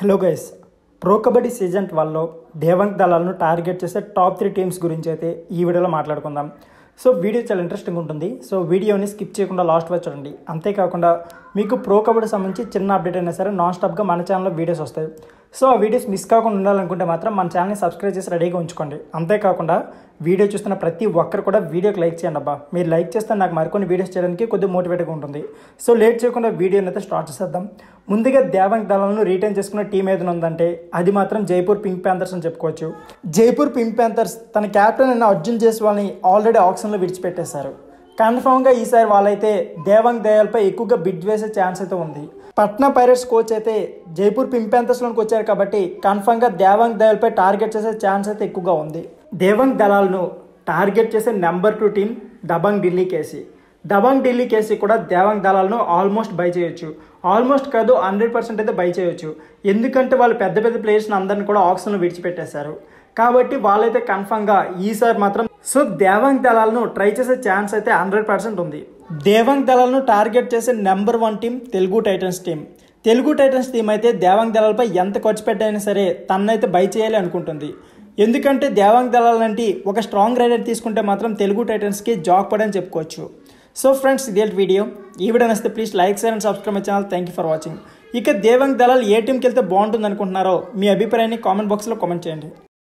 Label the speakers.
Speaker 1: Hello guys, pro kabaddi season 12లో దేవంగ్ దళాలను target చేసే టాప్ 3 టీమ్స్ గురించి అయితే ఈ వీడియోలో మాట్లాడుకుందాం. సో వీడియో చాలా ఇంట్రెస్టింగ్ ఉంటుంది. సో వీడియోని స్కిప్ చేయకుండా లాస్ట్ వరకు చూడండి. అంతేకాకుండా మీకు ప్రో కబడ్డీ సంబంధించి చిన్న అప్డేట్ అయినా సరే నాన్ స్టాప్గా మన ఛానల్లో వీడియోస్ వస్తాయి. సో ఆ వీడియోస్ మిస్ కాకుండా ఉండాలనుకుంటే మాత్రం మన ఛానల్ని సబ్స్క్రైబ్ చేసి రెడీగా ఉంచుకోండి. అంతేకాకుండా వీడియో చూస్తున్న ప్రతి ఒక్కరు కూడా వీడియోకి లైక్ చేయండి అబ్బా. మీరు లైక్ చేస్తే నాకు మరికొన్ని వీడియోస్ చేయడానికి కొద్దిగా మోటివేట్గా ఉంటుంది. సో లేట్ చేయకుండా వీడియోని అయితే స్టార్ట్ చేసేద్దాం. ముందుగా దేవంగ్ దళాలను రిటైన్ చేసుకున్న టీం ఏదైనా ఉందంటే అది మాత్రం జైపూర్ పింక్ ప్యాంథర్స్ అని చెప్పుకోవచ్చు. జైపూర్ పింక్ ప్యాంథర్స్ తన కెప్టెన్ అయిన అర్జున్ జైస్వాల్ని ఆల్రెడీ ఆప్షన్లో విడిచిపెట్టేశారు. కన్ఫామ్గా ఈసారి వాళ్ళైతే దేవంగ్ దయాల్పై ఎక్కువగా బిడ్ వేసే ఛాన్స్ అయితే ఉంది. పట్నా పైరేట్స్ కోచ్ అయితే జైపూర్ పింక్ ప్యాంథర్స్లోకి వచ్చారు కాబట్టి కన్ఫామ్గా దేవంగ్ దయాల్పై టార్గెట్ చేసే ఛాన్స్ అయితే ఎక్కువగా ఉంది. దేవంగ్ దళాలను టార్గెట్ చేసే number 2 team Dabang Delhi KC. Dabang Delhi KC కూడా దేవంగ్ దళాలను ఆల్మోస్ట్ బై చేయొచ్చు. ఆల్మోస్ట్ కాదు 100% అయితే బై చేయొచ్చు. ఎందుకంటే వాళ్ళు పెద్ద పెద్ద ప్లేయర్స్ని అందరిని కూడా ఆప్షన్లో విడిచిపెట్టేశారు కాబట్టి వాళ్ళైతే కన్ఫామ్గా ఈసారి మాత్రం సో దేవంగ్ దళాలను ట్రై చేసే ఛాన్స్ అయితే 100% ఉంది. దేవంగ్ దళాలను టార్గెట్ చేసే number 1 team Telugu Titans team. Telugu Titans team అయితే దేవంగ్ దళాలపై ఎంత ఖర్చు పెట్టైనా సరే తనైతే బై చేయాలి అనుకుంటుంది. ఎందుకంటే దేవంగ్ దళాలంటే ఒక స్ట్రాంగ్ రైడర్ తీసుకుంటే మాత్రం తెలుగు టైటన్స్కి జాక్ పడని చెప్పుకోవచ్చు. సో ఫ్రెండ్స్, ఇదే వీడియో. ఈ వీడియో నచ్చితే please like share and subscribe my channel. Thank you for watching. ఇక దేవంగ్ దళాలు ఏ టీంకి వెళ్తే బాగుంటుంది అనుకుంటున్నారో మీ అభిప్రాయాన్ని కామెంట్ బాక్స్లో కామెంట్ చేయండి.